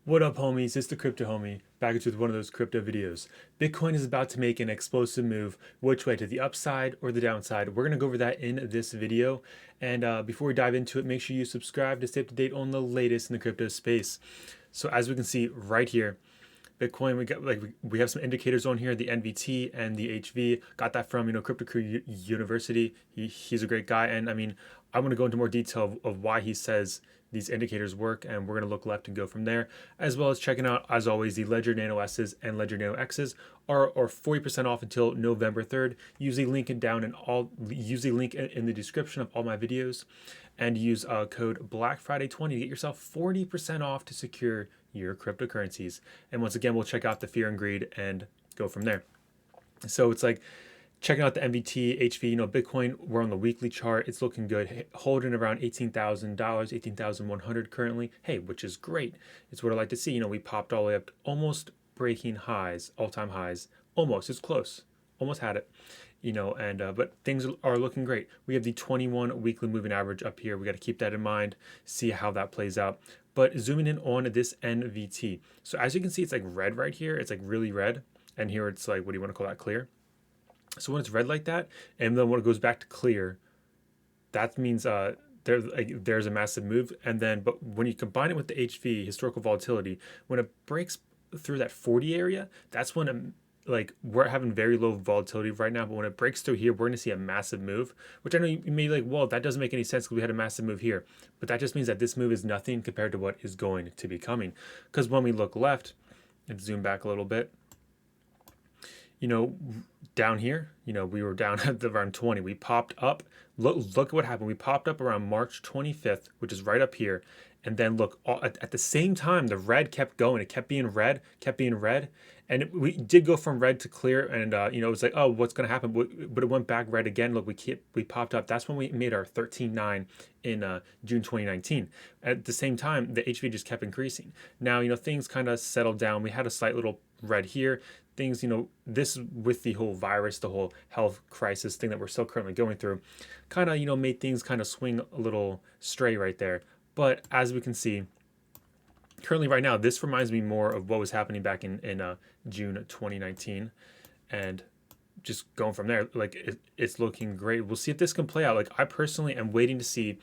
What up, homies? It's the Crypto Homie, back with one of those crypto videos. Bitcoin is about to make an explosive move. Which way, to the upside or the downside? We're going to go over that in this video. And before we dive into it, make sure you subscribe to stay up to date on the latest in the crypto space. So as we can see right here, Bitcoin, we have some indicators on here, the NVT and the HV. Got that from Crypto Crew University. He's a great guy, and I mean, I want to go into more detail of why he says these indicators work, and we're going to look left and go from there, as well as checking out, as always, the Ledger Nano S's and Ledger Nano X's are 40% off until November 3rd. Usually link it down usually link in the description of all my videos, and use code Black Friday 20 to get yourself 40% off to secure your cryptocurrencies. And once again, we'll check out the fear and greed and go from there. So it's like checking out the MVT, HV, Bitcoin, we're on the weekly chart. It's looking good, holding around $18,000, 18,100 currently. Hey, which is great. It's what I like to see. We popped all the way up to almost breaking highs, all-time highs. Almost, it's close. Almost had it. But things are looking great. We have the 21 weekly moving average up here. We got to keep that in mind, see how that plays out. But zooming in on this NVT. So as you can see, it's like red right here. It's like really red. And here it's like, what do you want to call that, clear? So when it's red like that, and then when it goes back to clear, that means there's a massive move. And then, but when you combine it with the HV, historical volatility, when it breaks through that 40 area, that's when we're having very low volatility right now, but when it breaks through here, we're going to see a massive move, which I know you may be like, well, that doesn't make any sense because we had a massive move here. But that just means that this move is nothing compared to what is going to be coming. Because when we look left, and zoom back a little bit, down here, we were down at around 20. We popped up. Look at what happened. We popped up around March 25th, which is right up here. And then look, at the same time, the red kept going. It kept being red, and we did go from red to clear. And it was like, oh, what's going to happen? But it went back red again. Look, we popped up. That's when we made our 13.9 in June 2019. At the same time, the HV just kept increasing. Now, things kind of settled down. We had a slight little red here. Things, this with the whole virus, the whole health crisis thing that we're still currently going through, kind of, made things kind of swing a little stray right there. But as we can see, currently right now, this reminds me more of what was happening back in June 2019. And just going from there, it's looking great. We'll see if this can play out. Like, I personally am waiting to see,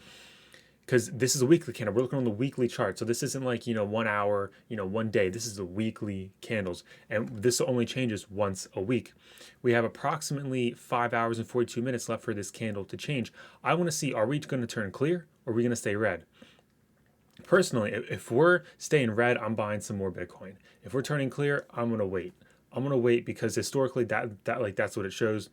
because this is a weekly candle. We're looking on the weekly chart. So this isn't like, 1 hour, 1 day. This is the weekly candles. And this only changes once a week. We have approximately 5 hours and 42 minutes left for this candle to change. I want to see, are we going to turn clear or are we going to stay red? Personally, if we're staying red, I'm buying some more Bitcoin. If we're turning clear, I'm going to wait. I'm going to wait because historically that's what it shows.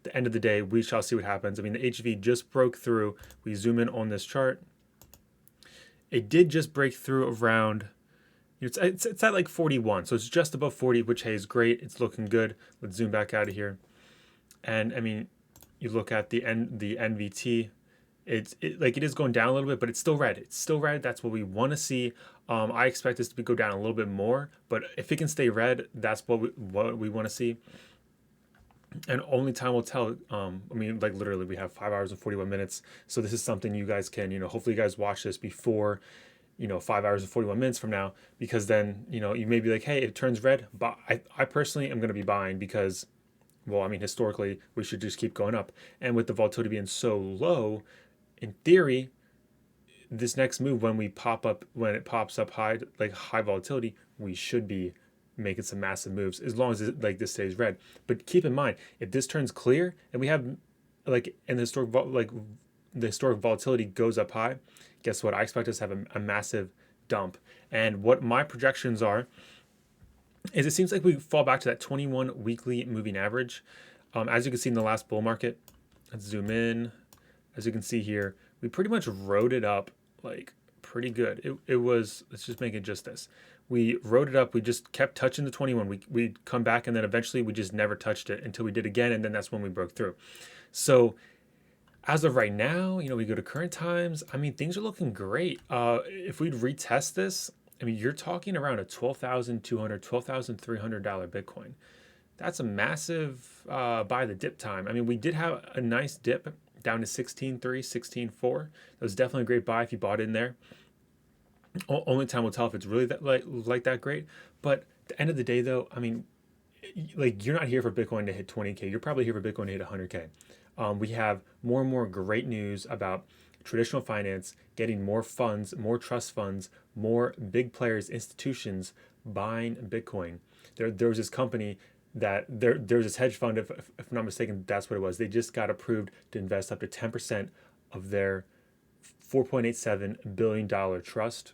The end of the day, we shall see what happens. I mean, the HV just broke through. We zoom in on this chart. It did just break through around, it's at like 41. So it's just above 40, which, hey, is great. It's looking good. Let's zoom back out of here. And I mean, you look at the NVT, it is going down a little bit, but it's still red. It's still red. That's what we want to see. I expect this to go down a little bit more, but if it can stay red, that's what we want to see. And only time will tell. I mean, literally, we have 5 hours and 41 minutes. So this is something you guys can, hopefully you guys watch this before, 5 hours and 41 minutes from now, because then, you may be like, hey, it turns red. But I personally am going to be buying because, well, I mean, historically, we should just keep going up. And with the volatility being so low, in theory, this next move, when it pops up high, like high volatility, we should be making some massive moves as long as this stays red. But keep in mind, if this turns clear and we have and the historic volatility goes up high, guess what? I expect us to have a massive dump. And what my projections are is it seems like we fall back to that 21 weekly moving average. As you can see in the last bull market, let's zoom in. As you can see here, we pretty much rode it up pretty good. It was, let's just make it just this. We rode it up. We just kept touching the 21. We'd come back, and then eventually we just never touched it until we did again, and then that's when we broke through. So as of right now, we go to current times. I mean, things are looking great. If we'd retest this, I mean, you're talking around a $12,200, $12,300 Bitcoin. That's a massive buy the dip time. I mean, we did have a nice dip down to 16.3, 16.4. That was definitely a great buy if you bought in there. Only time will tell if it's really that like that great. But at the end of the day, though, I mean, like you're not here for Bitcoin to hit 20K. You're probably here for Bitcoin to hit 100K. We have more and more great news about traditional finance getting more funds, more trust funds, more big players, institutions buying Bitcoin. There was this company that there was this hedge fund, if I'm not mistaken, that's what it was. They just got approved to invest up to 10% of their $4.87 billion trust.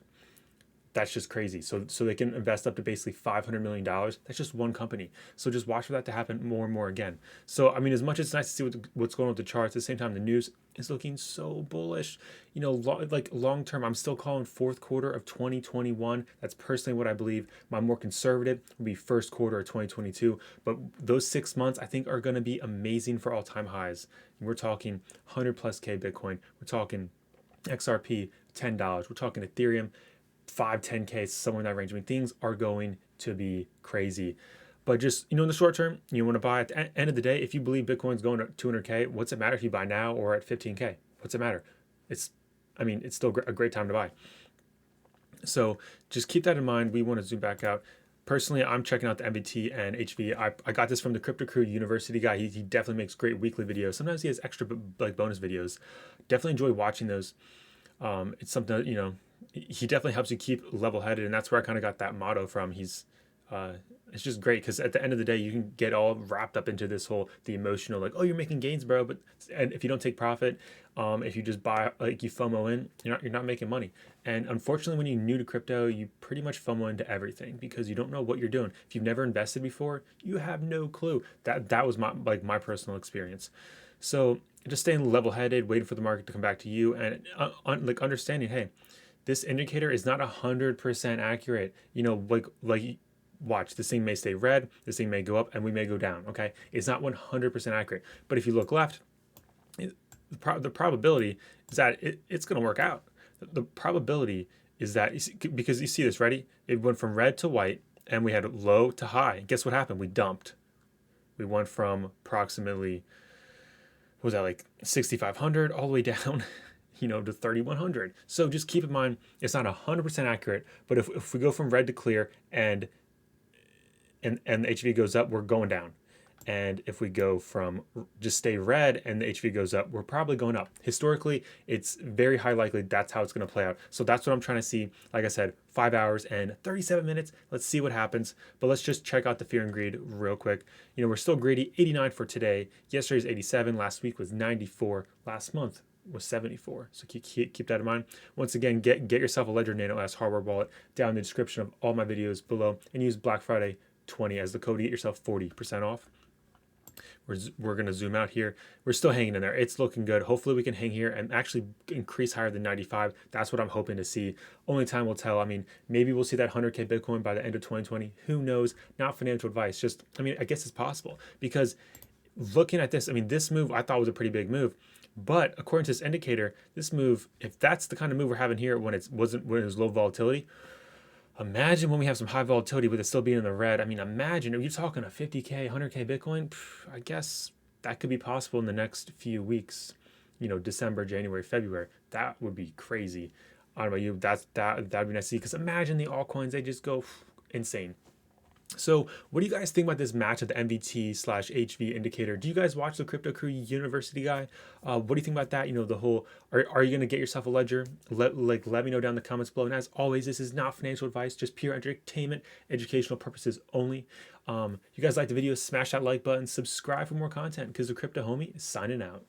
That's just crazy. So they can invest up to basically $500 million. That's just one company. So just watch for that to happen more and more again. So I mean, as much as it's nice to see what's going on with the charts, at the same time the news is looking so bullish. You know, like long term, I'm still calling fourth quarter of 2021. That's personally what I believe. My more conservative will be first quarter of 2022. But those 6 months I think are going to be amazing for all time highs. We're talking 100 plus K Bitcoin. We're talking XRP $10. We're talking Ethereum 5-10K, somewhere in that range. I mean, things are going to be crazy. But just, in the short term, you want to buy at the end of the day. If you believe Bitcoin's going to 200K, what's it matter if you buy now or at 15K? What's it matter? It's, I mean, it's still a great time to buy. So just keep that in mind. We want to zoom back out. Personally, I'm checking out the MVT and HV. I got this from the Crypto Crew University guy. He definitely makes great weekly videos. Sometimes he has extra like bonus videos. Definitely enjoy watching those. It's something that, he definitely helps you keep level headed, and that's where I kind of got that motto from. It's just great because at the end of the day, you can get all wrapped up into this whole the emotional, like, oh, you're making gains, bro, but and if you don't take profit, if you just buy, like, you FOMO in, you're not making money. And unfortunately, when you're new to crypto, you pretty much FOMO into everything because you don't know what you're doing. If you've never invested before, you have no clue. That was my personal experience. So just staying level headed, waiting for the market to come back to you, and like understanding, hey, this indicator is not 100% accurate. Like watch, this thing may stay red, this thing may go up, and we may go down. Okay, it's not 100% accurate. But if you look left, the probability is that it's going to work out. The probability is that, because you see this, ready? It went from red to white, and we had low to high. Guess what happened? We dumped. We went from approximately, what was that, like 6,500 all the way down to 3,100. So just keep in mind, it's not 100% accurate, but if we go from red to clear and the HV goes up, we're going down. And if we go from just stay red and the HV goes up, we're probably going up. Historically, it's very high likely that's how it's going to play out. So that's what I'm trying to see. Like I said, 5 hours and 37 minutes. Let's see what happens. But let's just check out the fear and greed real quick. We're still greedy. 89 for today. Yesterday's 87. Last week was 94. Last month was 74. So keep that in mind. Once again, get yourself a Ledger Nano S hardware wallet down in the description of all my videos below, and use Black Friday 20 as the code to get yourself 40% off. We're going to zoom out here. We're still hanging in there. It's looking good. Hopefully we can hang here and actually increase higher than 95. That's what I'm hoping to see. Only time will tell. I mean, maybe we'll see that 100K Bitcoin by the end of 2020. Who knows? Not financial advice. Just, I guess it's possible, because looking at this, this move I thought was a pretty big move. But according to this indicator, this move, if that's the kind of move we're having here when it was low volatility, imagine when we have some high volatility with it still being in the red. Imagine if you're talking a 50K, 100K Bitcoin, I guess that could be possible in the next few weeks. December, January, February. That would be crazy. I don't know about you. That'd be nice to see, because imagine the altcoins, they just go insane. So what do you guys think about this match of the MVT/HV indicator? Do you guys watch the Crypto Crew University guy? What do you think about that? The whole, are you going to get yourself a ledger? Let me know down in the comments below. And as always, this is not financial advice, just pure entertainment, educational purposes only. You guys like the video, smash that like button, subscribe for more content, because the Crypto Homie is signing out.